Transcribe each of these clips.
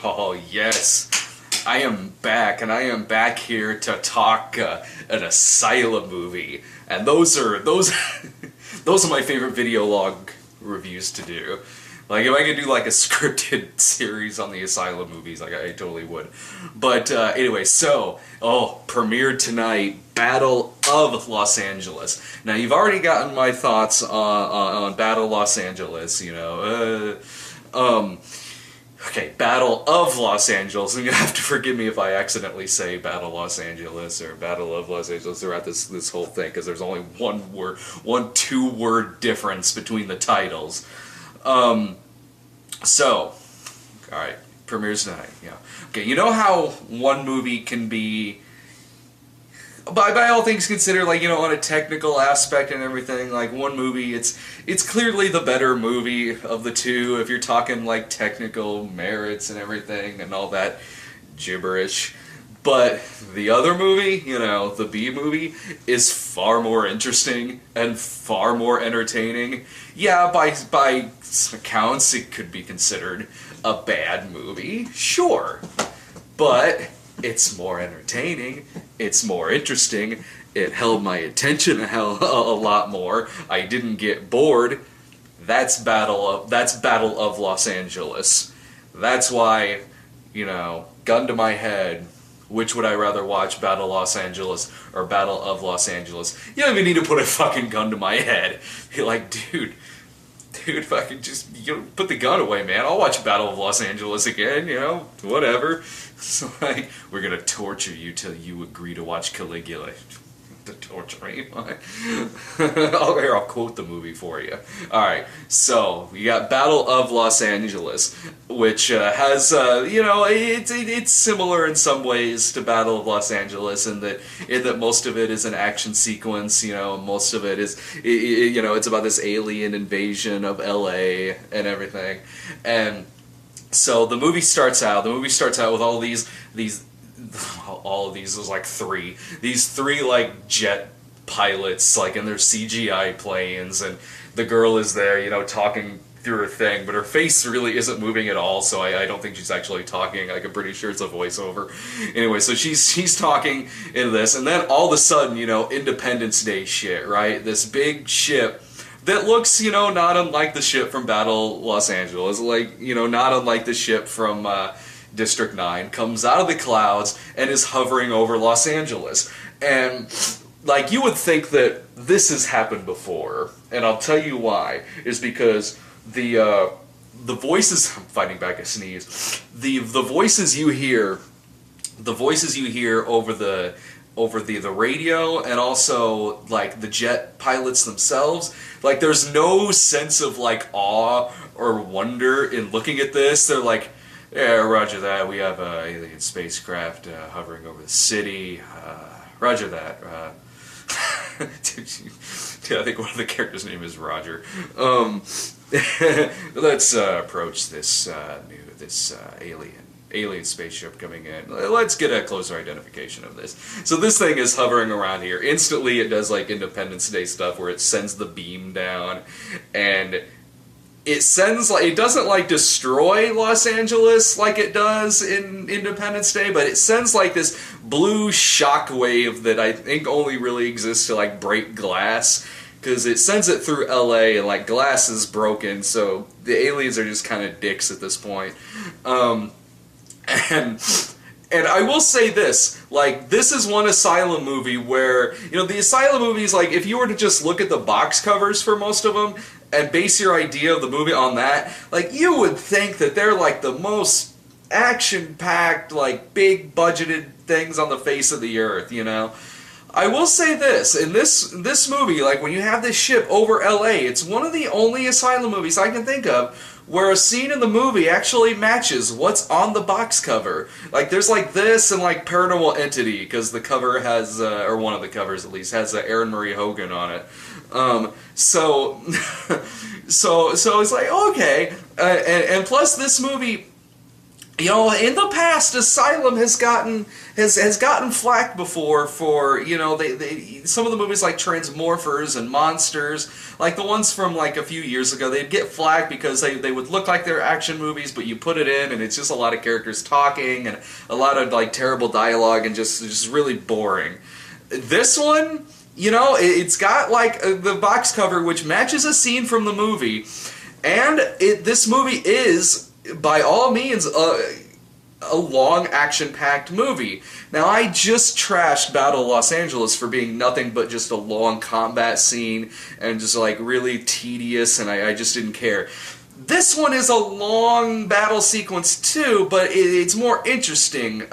Oh, yes. I am back, and I am back here to talk an Asylum movie. And those are my favorite video log reviews to do. Like, if I could do like a scripted series on the Asylum movies, like I totally would. But anyway, so, premiered tonight, Battle of Los Angeles. Now, you've already gotten my thoughts on Battle Los Angeles, you know. Okay, Battle of Los Angeles. And you're gonna have to forgive me if I accidentally say Battle Los Angeles or Battle of Los Angeles throughout this whole thing, because there's only one two-word difference between the titles. So, alright, premieres tonight, yeah. Okay, you know how one movie can be, by all things considered, like, you know, on a technical aspect and everything, like, one movie, it's clearly the better movie of the two, if you're talking, like, technical merits and everything, and all that gibberish. But the other movie, you know, the B movie, is far more interesting and far more entertaining. Yeah, by some accounts, it could be considered a bad movie, sure. But it's more entertaining, it's more interesting, it held my attention a lot more, I didn't get bored. That's Battle of Los Angeles. That's why, you know, gun to my head, which would I rather watch, Battle Los Angeles or Battle of Los Angeles? You don't even need to put a fucking gun to my head. You're like, dude, fucking just, you know, put the gun away, man. I'll watch Battle of Los Angeles again, you know, whatever. So, like, we're gonna torture you till you agree to watch Caligula. To torture me? I'll quote the movie for you. Alright, so, we got Battle of Los Angeles, which has, you know, it's similar in some ways to Battle of Los Angeles in that most of it is an action sequence, you know, most of it is, you know, it's about this alien invasion of LA and everything. And so the movie starts out with all these there's like these three like jet pilots, like in their CGI planes, and the girl is there, you know, talking through her thing, but her face really isn't moving at all, so I don't think she's actually talking. Like, I'm pretty sure it's a voiceover. Anyway, so she's talking in this, and then all of a sudden, you know, Independence Day shit, right? This big ship that looks, you know, not unlike the ship from Battle Los Angeles, like, you know, not unlike the ship from District 9, comes out of the clouds and is hovering over Los Angeles. And, like, you would think that this has happened before, and I'll tell you why, is because the voices, I'm fighting back a sneeze, the voices you hear over the radio, and also, like, the jet pilots themselves, like, there's no sense of, like, awe or wonder in looking at this. They're like, yeah, roger that, we have a alien spacecraft hovering over the city, roger that. Dude, I think one of the characters' name is Roger. Let's approach this alien spaceship coming in. Let's get a closer identification of this. So this thing is hovering around here. Instantly it does like Independence Day stuff where it sends the beam down, and it doesn't like destroy Los Angeles like it does in Independence Day, but it sends like this blue shockwave that I think only really exists to like break glass, because it sends it through LA and like glass is broken, so the aliens are just kind of dicks at this point. And I will say this, like, this is one Asylum movie where, you know, the Asylum movies, like, if you were to just look at the box covers for most of them and base your idea of the movie on that, like, you would think that they're, like, the most action-packed, like, big-budgeted things on the face of the earth, you know? I will say this, in this movie, like, when you have this ship over LA, it's one of the only Asylum movies I can think of where a scene in the movie actually matches what's on the box cover. Like, there's like this and like Paranormal Entity, because the cover has, or one of the covers at least, has Erin Marie Hogan on it. So it's like, okay. And plus this movie, You know, in the past, Asylum has gotten flack before for, you know, some of the movies like Transmorphers and Monsters, like the ones from like a few years ago, they'd get flack because they would look like they're action movies, but you put it in and it's just a lot of characters talking and a lot of like terrible dialogue and just really boring. This one, you know, it's got like the box cover which matches a scene from the movie, and this movie is, by all means, a long, action-packed movie. Now, I just trashed Battle of Los Angeles for being nothing but just a long combat scene and just, like, really tedious, and I just didn't care. This one is a long battle sequence too, but it's more interesting.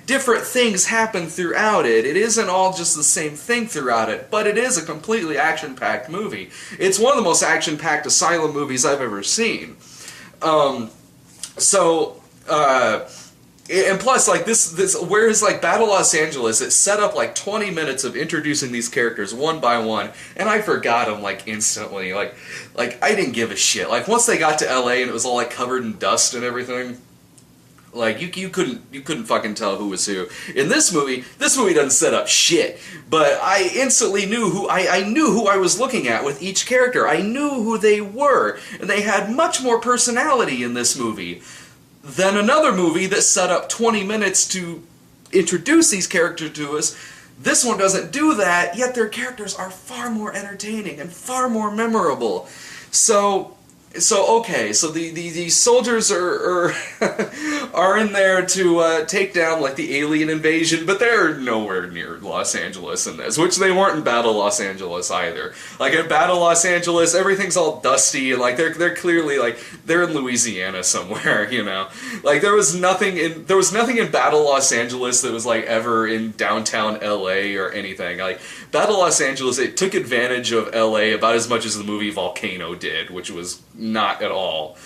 Different things happen throughout it. It isn't all just the same thing throughout it, but it is a completely action-packed movie. It's one of the most action-packed Asylum movies I've ever seen. And plus, like, this, whereas, like, Battle Los Angeles, it set up, like, 20 minutes of introducing these characters one by one, and I forgot them, like, instantly. Like, I didn't give a shit. Like, once they got to LA and it was all, like, covered in dust and everything, like, you couldn't fucking tell who was who. In this movie doesn't set up shit, but I instantly knew I knew who I was looking at with each character. I knew who they were, and they had much more personality in this movie than another movie that set up 20 minutes to introduce these characters to us. This one doesn't do that, yet their characters are far more entertaining and far more memorable. So these soldiers are are in there to take down like the alien invasion, but they're nowhere near Los Angeles in this, which they weren't in Battle Los Angeles either. Like in Battle Los Angeles, everything's all dusty and like they're clearly like they're in Louisiana somewhere, you know. Like there was nothing in Battle Los Angeles that was like ever in downtown LA or anything. Like Battle Los Angeles, it took advantage of LA about as much as the movie Volcano did, which was not at all.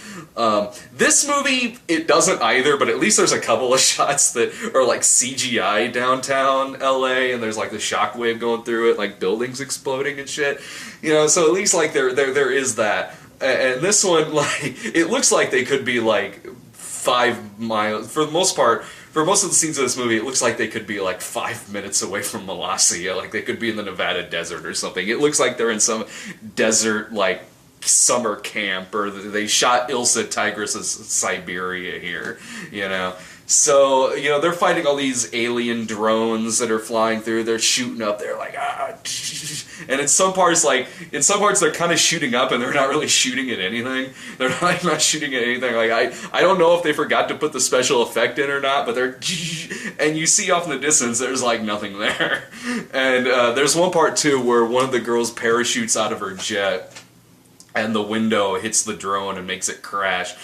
This movie, it doesn't either, but at least there's a couple of shots that are like CGI downtown LA, and there's like the shockwave going through it, like buildings exploding and shit. You know, so at least like there is that. And this one, like, it looks like they could be like 5 miles, for the most part. For most of the scenes of this movie, it looks like they could be like 5 minutes away from Molossia. Like they could be in the Nevada desert or something. It looks like they're in some desert, like, summer camp, or they shot Ilsa Tigris's Siberia here, you know. So, you know, they're fighting all these alien drones that are flying through. They're shooting up. They're like, and in some parts they're kind of shooting up and they're not really shooting at anything. They're like not shooting at anything. Like, I don't know if they forgot to put the special effect in or not, but they're, and you see off in the distance there's like nothing there. And there's one part too where one of the girls parachutes out of her jet and the window hits the drone and makes it crash.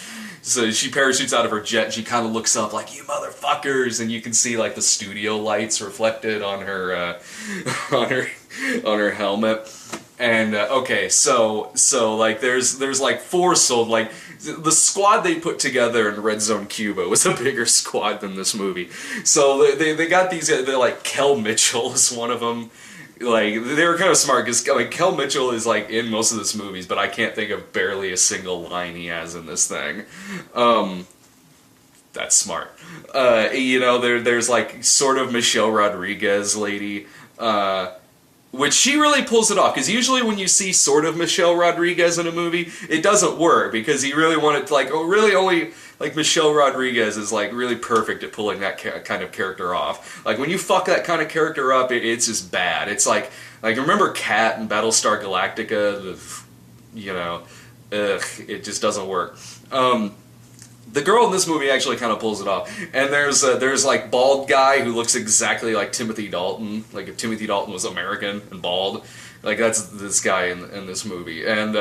So she parachutes out of her jet and she kind of looks up like, you motherfuckers, and you can see like the studio lights reflected on her on her helmet. And okay, so like there's like like the squad they put together in Red Zone Cuba was a bigger squad than this movie. So they got these, they're like Kel Mitchell is one of them. Like, they were kind of smart, because, like, Kel Mitchell is, like, in most of this movies, but I can't think of barely a single line he has in this thing. That's smart. You know, there's, like, sort of Michelle Rodriguez lady, which she really pulls it off, because usually when you see sort of Michelle Rodriguez in a movie, it doesn't work, because you really want it to, like, really only, like, Michelle Rodriguez is, like, really perfect at pulling that kind of character off. Like, when you fuck that kind of character up, it's just bad. It's like, remember Kat in Battlestar Galactica? You know, it just doesn't work. The girl in this movie actually kind of pulls it off. And there's like bald guy who looks exactly like Timothy Dalton. Like if Timothy Dalton was American and bald. Like that's this guy in this movie. And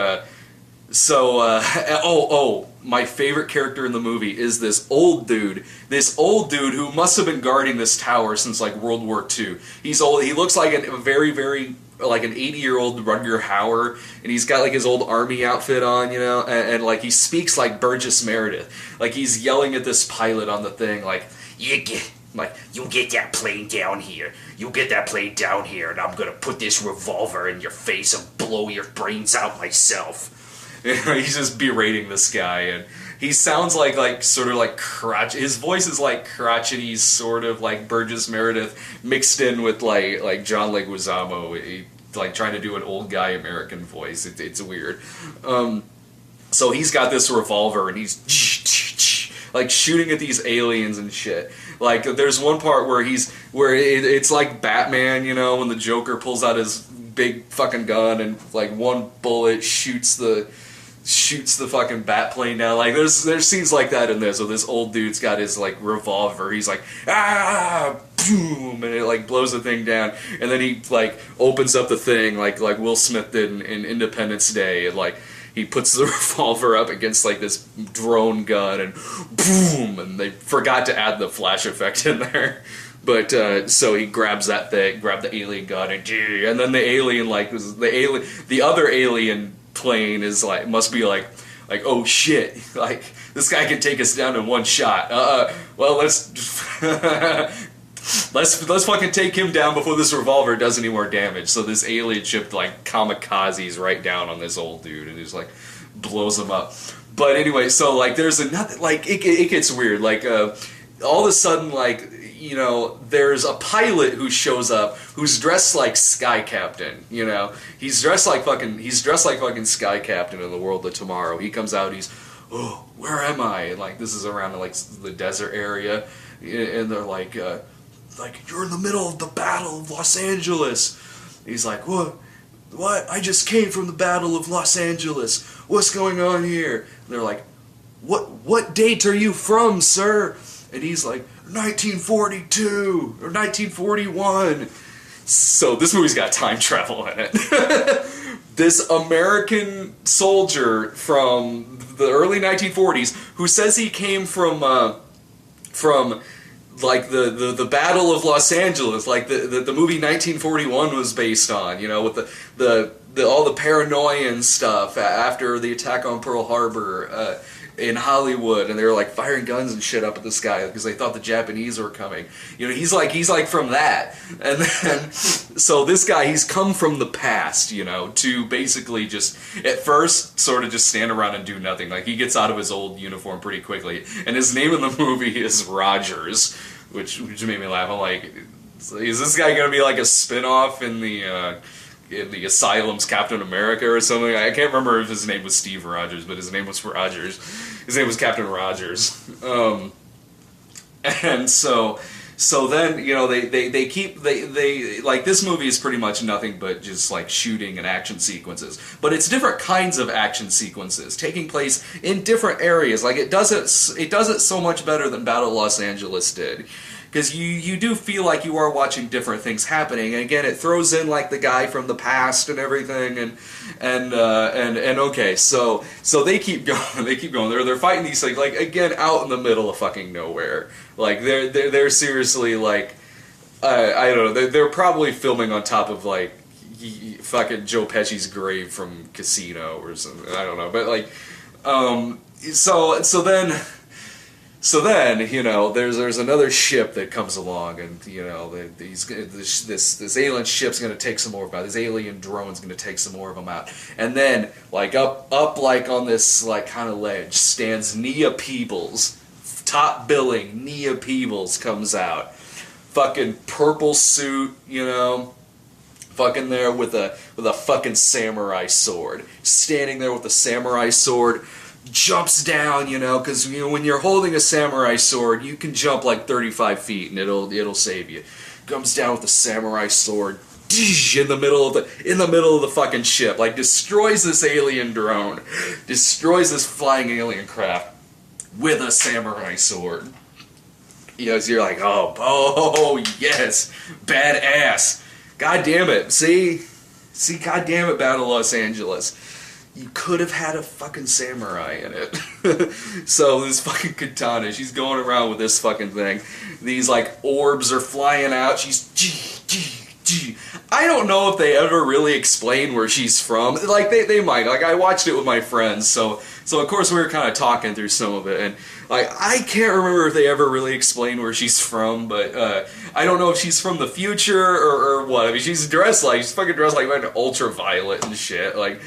my favorite character in the movie is this old dude who must have been guarding this tower since like World War II. He's old. He looks like a very, very like an 80-year-old Rutger Hauer, and he's got like his old army outfit on, you know, and like he speaks like Burgess Meredith. Like he's yelling at this pilot on the thing, like, you get that plane down here. You get that plane down here, and I'm gonna put this revolver in your face and blow your brains out myself. He's just berating this guy, he sounds like sort of like crotch. His voice is like crotchety, sort of like Burgess Meredith mixed in with like John Leguizamo, like trying to do an old guy American voice. It's weird. So he's got this revolver and he's like shooting at these aliens and shit. Like there's one part where it's like Batman, you know, when the Joker pulls out his big fucking gun and like one bullet shoots the fucking bat plane down. Like there's scenes like that in this. So this old dude's got his like revolver. He's like boom, and it like blows the thing down. And then he like opens up the thing like Will Smith did in Independence Day, and like he puts the revolver up against like this drone gun and boom, and they forgot to add the flash effect in there. But so he grabs that thing, grab the alien gun, and then the alien the other alien plane is like must be like oh shit, like this guy can take us down in one shot. Well let's fucking take him down before this revolver does any more damage. So this alien ship like kamikazes right down on this old dude and just like blows him up. But anyway, so like there's another like it gets weird. Like all of a sudden like, you know, there's a pilot who shows up who's dressed like Sky Captain, you know. He's dressed like fucking Sky Captain in the World of Tomorrow. He comes out, he's, oh, where am I? And like this is around like the desert area, and they're like you're in the middle of the Battle of Los Angeles. He's like, what? I just came from the Battle of Los Angeles. What's going on here? And they're like, what date are you from, sir? And he's like, 1942 or 1941. So this movie's got time travel in it. This American soldier from the early 1940s who says he came from like the Battle of Los Angeles, like the movie 1941 was based on, you know, with the all the paranoia and stuff after the attack on Pearl Harbor in Hollywood, and they were like firing guns and shit up at the sky because they thought the Japanese were coming. You know, he's like from that, and then so this guy, he's come from the past, you know, to basically just at first sort of just stand around and do nothing. Like he gets out of his old uniform pretty quickly, and his name in the movie is Rogers, which made me laugh. I'm like, is this guy gonna be like a spin-off in the Asylum's Captain America or something? I can't remember if his name was Steve Rogers, but his name was Rogers. His name was Captain Rogers. And so then, you know, they like, this movie is pretty much nothing but just like shooting and action sequences. But it's different kinds of action sequences taking place in different areas. Like it does it so much better than Battle of Los Angeles did. Because you do feel like you are watching different things happening, and again, it throws in like the guy from the past and everything, and okay, so they keep going, they're fighting these things like again out in the middle of fucking nowhere, like they're seriously like I don't know, they're probably filming on top of like fucking Joe Pesci's grave from Casino or something, I don't know, but like So then, you know, there's another ship that comes along, and you know, this alien ship's gonna take some more of them out. This alien drone's gonna take some more of them out, and then like up like on this like kind of ledge stands Nia Peebles, top billing. Nia Peebles comes out, fucking purple suit, you know, fucking there with a fucking samurai sword, standing there with a samurai sword. Jumps down, you know, because you know when you're holding a samurai sword, you can jump like 35 feet and it'll save you. Comes down with the samurai sword in the middle of the fucking ship, like destroys this alien drone, destroys this flying alien craft with a samurai sword. You know, so you're like, oh yes, badass. God damn it, see, God damn it, Battle of Los Angeles. You could have had a fucking samurai in it. So this fucking katana, she's going around with this fucking thing. These like orbs are flying out. She's I don't know if they ever really explain where she's from. Like they might. Like I watched it with my friends, so of course we were kind of talking through some of it, and like I can't remember if they ever really explain where she's from, but I don't know if she's from the future or what. I mean, she's fucking dressed like ultraviolet and shit, like.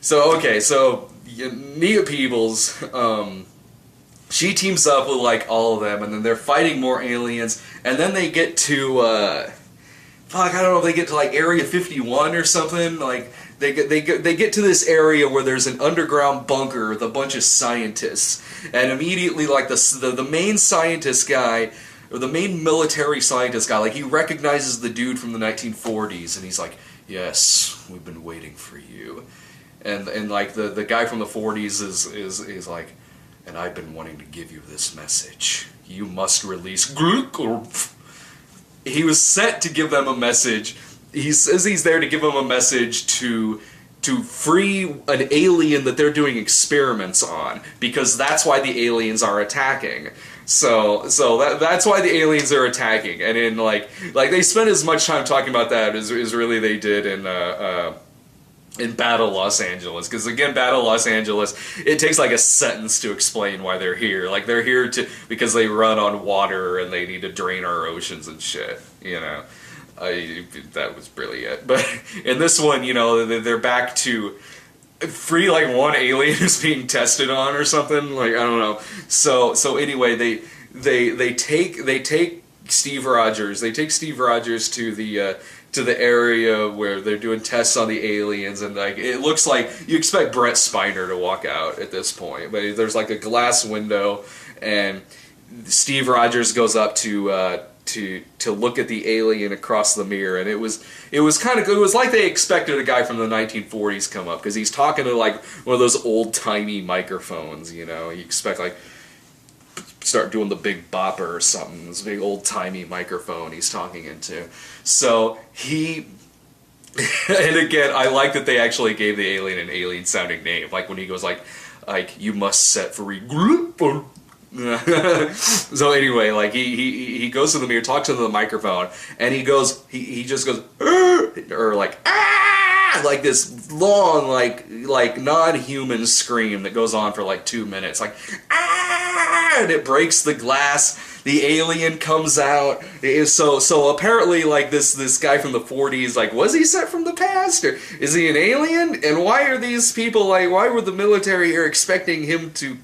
So okay, so Nia Peebles, she teams up with like all of them, and then they're fighting more aliens, and then they get to fuck, I don't know if they get to like Area 51 or something. Like they get to this area where there's an underground bunker with a bunch of scientists, and immediately like the main scientist guy, or the main military scientist guy, like he recognizes the dude from the 1940s, and he's like, "Yes, we've been waiting for you," and like the guy from the 40s is like, "And I've been wanting to give you this message. You must release." He was sent to give them a message. He says he's there to give them a message to free an alien that they're doing experiments on, because that's why the aliens are attacking. So that's why the aliens are attacking. And in like they spent as much time talking about that as really they did in Battle Los Angeles, because again, Battle Los Angeles, it takes like a sentence to explain why they're here. Like they're here because they run on water and they need to drain our oceans and shit. You know, that was really it. But in this one, you know, they're back to free like one alien who's being tested on or something. Like I don't know. So anyway, they take Steve Rogers. They take Steve Rogers to the area where they're doing tests on the aliens, and like it looks like you expect Brett Spiner to walk out at this point, but there's like a glass window, and Steve Rogers goes up to look at the alien across the mirror, and it was like they expected a guy from the 1940s come up, because he's talking to like one of those old timey microphones, you know. You expect like start doing the Big Bopper or something, this big old-timey microphone he's talking into. So he... and again, I like that they actually gave the alien an alien-sounding name. Like when he goes like, you must set free... So anyway, like he goes to the mirror, talks to the microphone, and he just goes... or like... like this long, like non-human scream that goes on for like 2 minutes, like and it breaks the glass. The alien comes out. So apparently, like this guy from the 40s, like, was he set from the past, or is he an alien? And why are these people like? Why were the military here expecting him to?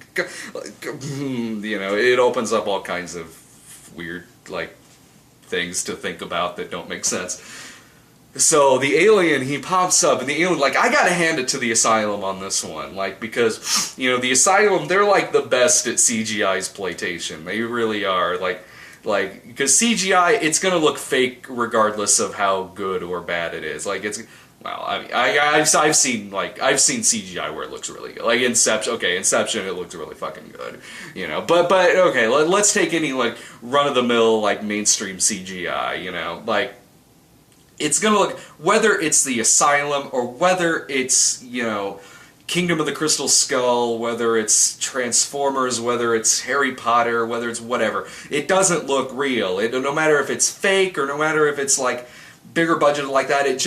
You know, it opens up all kinds of weird like things to think about that don't make sense. So the alien, he pops up, and the alien, like, I gotta hand it to the Asylum on this one, like, because, you know, the Asylum, they're, like, the best at CGI's playtation. They really are, like, because CGI, it's gonna look fake regardless of how good or bad it is. Like, it's, well, I mean, I've seen CGI where it looks really good. Like, Inception, it looks really fucking good, you know, but okay, let's take any, like, run-of-the-mill, like, mainstream CGI, you know, like, it's gonna look, whether it's the Asylum or whether it's, you know, Kingdom of the Crystal Skull, whether it's Transformers, whether it's Harry Potter, whether it's whatever, it doesn't look real. No matter if it's fake or no matter if it's like bigger budget like that, it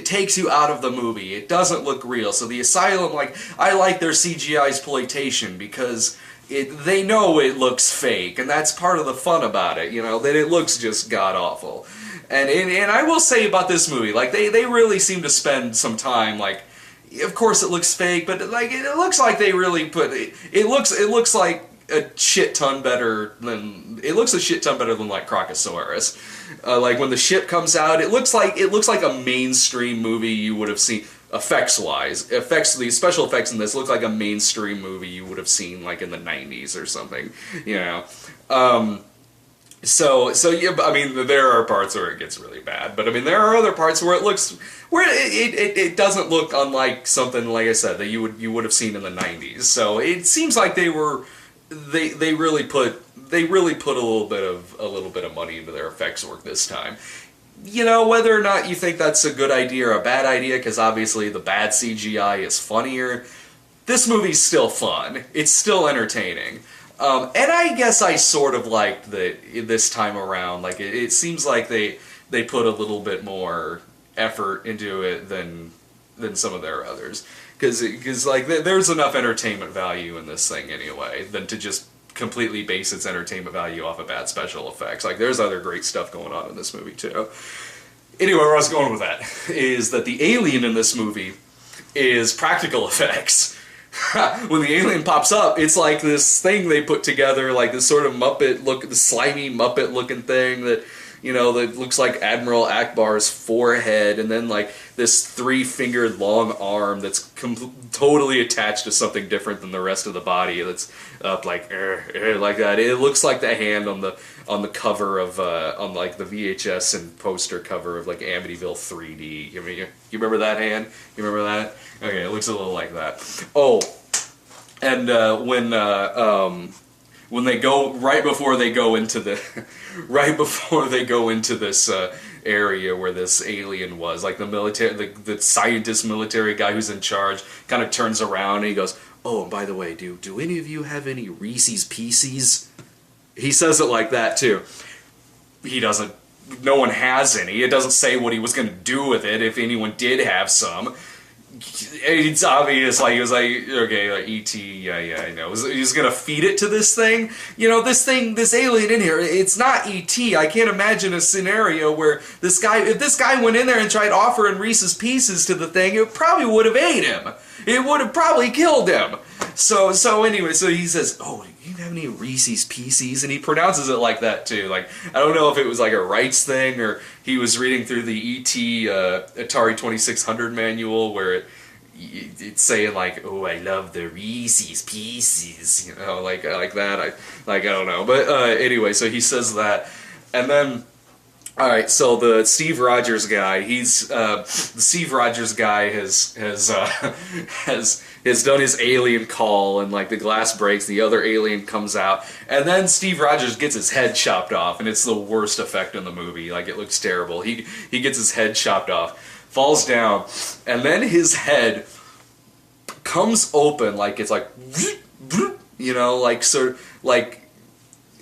takes you out of the movie. It doesn't look real. So the Asylum, like, I like their CGI exploitation because they know it looks fake, and that's part of the fun about it, you know, that it looks just god-awful. And I will say about this movie, like, they really seem to spend some time, like, of course it looks fake, but, like, it looks like they really put, it looks like a shit ton better than, like, Crocosaurus. Like, when the ship comes out, it looks like a mainstream movie you would have seen, effects-wise. The special effects in this look like a mainstream movie you would have seen, like, in the 90s or something, you know. So yeah, I mean, there are parts where it gets really bad, but I mean, there are other parts where it doesn't look unlike something, like I said, that you would have seen in the 90s. So it seems like they really put a little bit of money into their effects work this time. You know, whether or not you think that's a good idea or a bad idea, because obviously the bad CGI is funnier, this movie's still fun. It's still entertaining. And I guess I sort of liked that this time around. Like, it seems like they put a little bit more effort into it than some of their others. Because like, there's enough entertainment value in this thing anyway, than to just completely base its entertainment value off of bad special effects. Like, there's other great stuff going on in this movie, too. Anyway, where I was going with that is that the alien in this movie is practical effects. when the alien pops up, it's like this thing they put together, like this sort of Muppet look, the slimy Muppet looking thing that, you know, that looks like Admiral Akbar's forehead, and then like this 3-fingered long arm that's totally attached to something different than the rest of the body. That's up like that. It looks like the hand on the cover of on like the VHS and poster cover of like Amityville 3D. You remember that hand? You remember that? Okay, it looks a little like that. Oh, and when they go right before they go into the this area where this alien was, like the military, the scientist military guy who's in charge kind of turns around and he goes, "Oh, and by the way, do any of you have any Reese's Pieces?" He says it like that too. He doesn't. No one has any. It doesn't say what he was going to do with it if anyone did have some. It's obvious, like, he was like, okay, like, E.T., yeah, I know. He's gonna feed it to this thing? You know, this alien in here, it's not E.T. I can't imagine a scenario where if this guy went in there and tried offering Reese's Pieces to the thing, it probably would have ate him. It would have probably killed him. So anyway, so he says, "Oh, do you have any Reese's Pieces?" And he pronounces it like that too. Like, I don't know if it was like a rights thing or he was reading through the E.T. Atari 2600 manual where it's saying like, "Oh, I love the Reese's Pieces," you know, like that. I don't know, but anyway, so he says that, and then. All right, so the Steve Rogers guy, the Steve Rogers guy has done his alien call, and like the glass breaks, the other alien comes out, and then Steve Rogers gets his head chopped off, and it's the worst effect in the movie. Like, it looks terrible. He gets his head chopped off, falls down, and then his head comes open, like it's like, you know, like sort of like.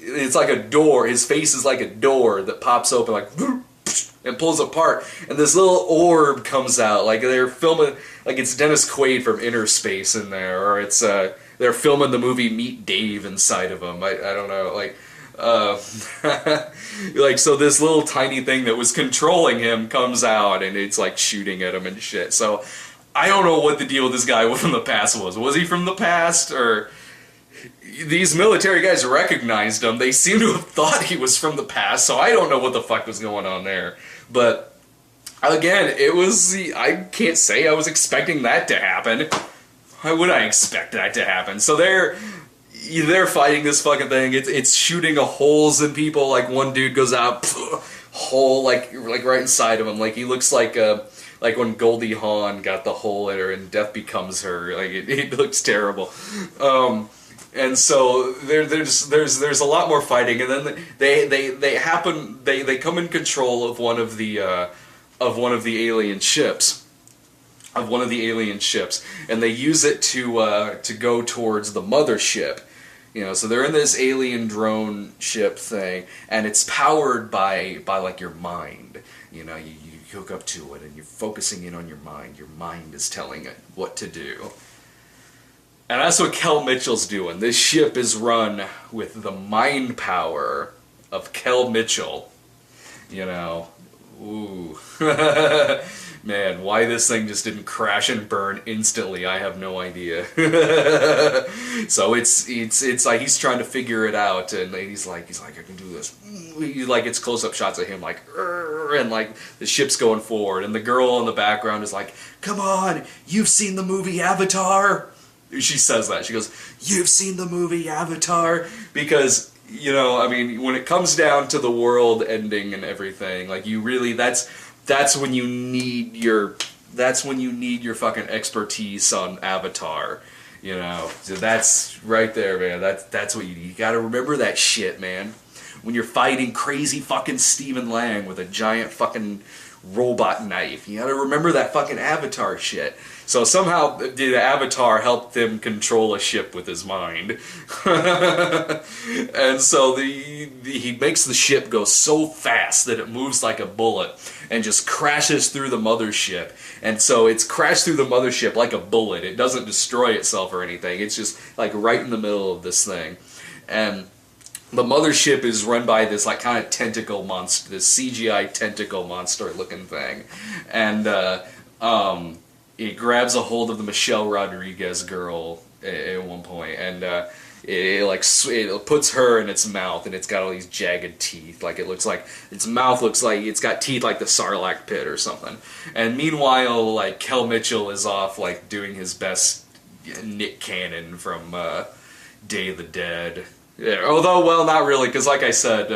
It's like a door. His face is like a door that pops open, like, and pulls apart, and this little orb comes out. Like they're filming, like it's Dennis Quaid from Inner Space in there, or it's they're filming the movie Meet Dave inside of him. I don't know, like, like, so this little tiny thing that was controlling him comes out, and it's like shooting at him and shit. So I don't know what the deal with this guy from the past was. Was he from the past, or? These military guys recognized him. They seem to have thought he was from the past, so I don't know what the fuck was going on there. But, again, I can't say I was expecting that to happen. Why would I expect that to happen? So they're fighting this fucking thing. It's shooting holes in people. Like, one dude goes out, hole, like right inside of him. Like, he looks like when Goldie Hawn got the hole in her and Death Becomes Her. Like, it looks terrible. And so there's a lot more fighting, and then they come in control of one of the alien ships, and they use it to go towards the mothership. You know, so they're in this alien drone ship thing, and it's powered by like your mind. You know, you hook up to it, and you're focusing in on your mind. Your mind is telling it what to do. And that's what Kel Mitchell's doing. This ship is run with the mind power of Kel Mitchell. You know, ooh. Man, why this thing just didn't crash and burn instantly, I have no idea. So it's like he's trying to figure it out, and he's like, I can do this. Like, it's close-up shots of him, like, and like the ship's going forward, and the girl in the background is like, "Come on, you've seen the movie Avatar." She says that. She goes, "You've seen the movie Avatar?" Because, you know, I mean, when it comes down to the world ending and everything, like, you really, that's when you need your fucking expertise on Avatar. You know, so that's right there, man. That's what you gotta remember that shit, man. When you're fighting crazy fucking Stephen Lang with a giant fucking robot knife, you gotta remember that fucking Avatar shit. So somehow the Avatar helped them control a ship with his mind. And so he makes the ship go so fast that it moves like a bullet and just crashes through the mothership. And so it's crashed through the mothership like a bullet. It doesn't destroy itself or anything. It's just like right in the middle of this thing. And the mothership is run by this like kind of tentacle monster, this CGI tentacle monster looking thing. And he grabs a hold of the Michelle Rodriguez girl at one point, and it puts her in its mouth, and it's got all these jagged teeth. Like, it looks like its mouth looks like it's got teeth like the Sarlacc pit or something. And meanwhile, like, Kel Mitchell is off like doing his best Nick Cannon from Day of the Dead. Yeah, although, well, not really, because like I said,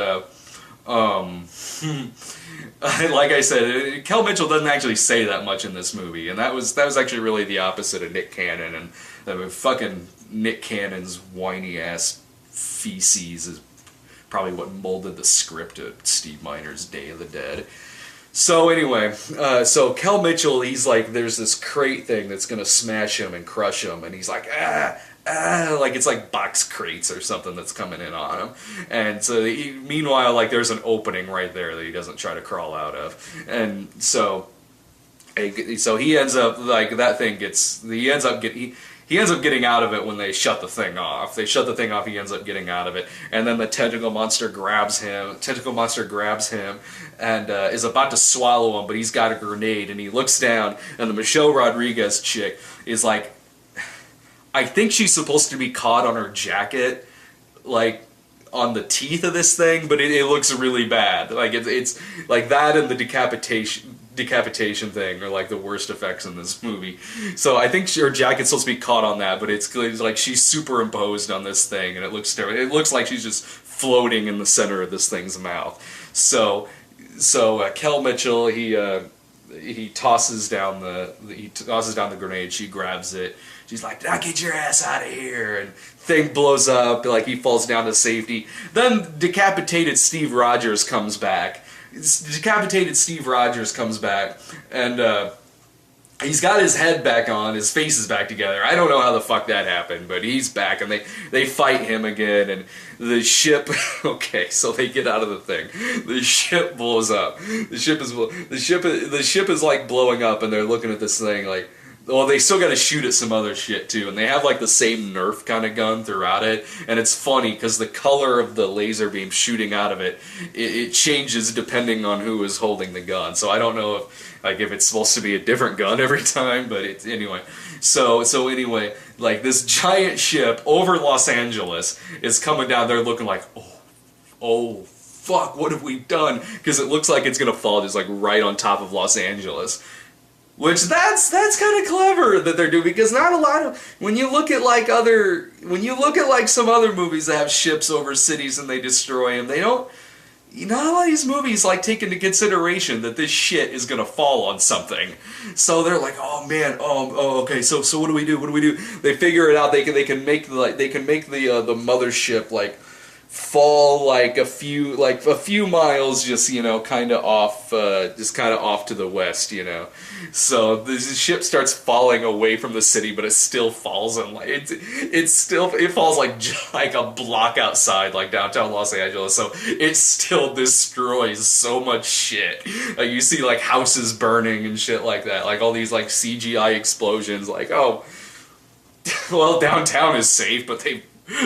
Kel Mitchell doesn't actually say that much in this movie, and that was actually really the opposite of Nick Cannon. And fucking Nick Cannon's whiny ass feces is probably what molded the script of Steve Miner's Day of the Dead. So anyway, so Kel Mitchell, he's like, there's this crate thing that's gonna smash him and crush him, and he's like, like it's like box crates or something that's coming in on him. And so meanwhile, like, there's an opening right there that he doesn't try to crawl out of. And so he ends up, like, that thing gets, he ends up getting out of it when they shut the thing off. They shut the thing off, he ends up getting out of it, and then the tentacle monster grabs him, and is about to swallow him, but he's got a grenade, and he looks down, and the Michelle Rodriguez chick is like, I think she's supposed to be caught on her jacket, like, on the teeth of this thing, but it looks really bad. Like, it's like that, and the decapitation thing are like the worst effects in this movie. So I think her jacket's supposed to be caught on that, but it's like she's superimposed on this thing, and it looks terrible. It looks like she's just floating in the center of this thing's mouth. So Kel Mitchell, he tosses down the grenade. She grabs it. She's like, "Now get your ass out of here!" And thing blows up. Like, he falls down to safety. Then decapitated Steve Rogers comes back. And he's got his head back on, his face is back together. I don't know how the fuck that happened, but he's back, and they fight him again, and the ship, okay, so they get out of the thing. The ship blows up. The ship is like blowing up, and they're looking at this thing like, well, they still got to shoot at some other shit too, and they have like the same Nerf kind of gun throughout it, and it's funny because the color of the laser beam shooting out of it changes depending on who is holding the gun. So I don't know if it's supposed to be a different gun every time, but it's anyway. So anyway, like, this giant ship over Los Angeles is coming down there looking like, oh fuck, what have we done? Because it looks like it's gonna fall just like right on top of Los Angeles. Which that's kind of clever that they're doing, because not a lot of, when you look at like some other movies that have ships over cities and they destroy them, they don't, not a lot of these movies like take into consideration that this shit is gonna fall on something. So they're like, oh man, okay, so what do we do? They figure it out. They can make the mothership like fall like a few miles, just, you know, kind of off to the west, you know. So the ship starts falling away from the city, but it still falls in like it falls like a block outside, like downtown Los Angeles. So it still destroys so much shit. You see like houses burning and shit like that, like all these like CGI explosions. Like, oh, well, downtown is safe, but they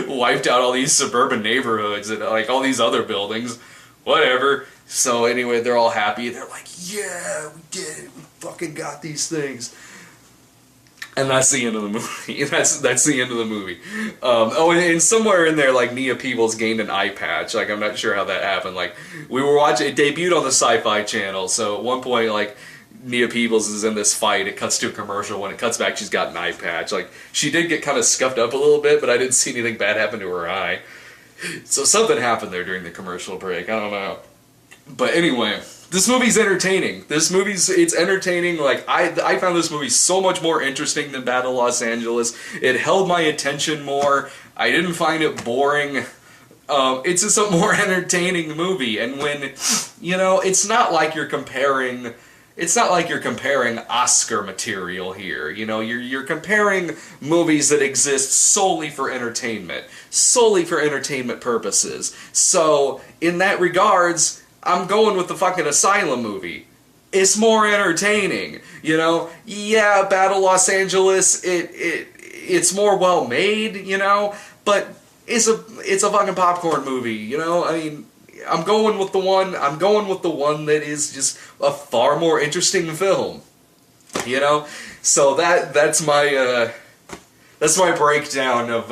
wiped out all these suburban neighborhoods and like all these other buildings, whatever. So anyway, they're all happy. They're like, yeah, we did it. We fucking got these things. And that's the end of the movie. That's the end of the movie. And somewhere in there, like, Nia Peebles gained an eye patch. Like, I'm not sure how that happened. Like, we were watching, it debuted on the Sci-Fi Channel. So at one point, like, Nia Peebles is in this fight. It cuts to a commercial. When it cuts back, she's got an eye patch. Like, she did get kind of scuffed up a little bit, but I didn't see anything bad happen to her eye. So something happened there during the commercial break. I don't know. But anyway, this movie's entertaining. It's entertaining. Like, I found this movie so much more interesting than Battle of Los Angeles. It held my attention more. I didn't find it boring. It's just a more entertaining movie. And when, you know, it's not like you're comparing Oscar material here. You know, you're comparing movies that exist solely for entertainment purposes. So, in that regards, I'm going with the fucking Asylum movie. It's more entertaining, you know? Yeah, Battle Los Angeles, it's more well made, you know? But it's a fucking popcorn movie, you know? I mean, I'm going with the one that is just a far more interesting film. You know, so that's my breakdown of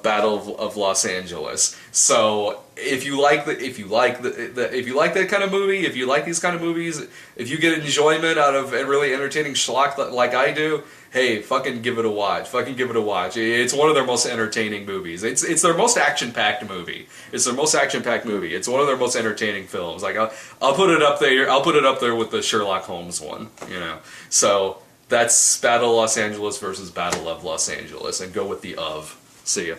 Battle of Los Angeles. So if you like that kind of movie, if you like these kind of movies, if you get enjoyment out of a really entertaining schlock like I do, hey, fucking give it a watch. Fucking give it a watch. It's one of their most entertaining movies. It's their most action-packed movie. It's their most action-packed movie. It's one of their most entertaining films. Like I'll put it up there. I'll put it up there with the Sherlock Holmes one. You know, so that's Battle of Los Angeles versus Battle of Los Angeles, and go with the of. See ya.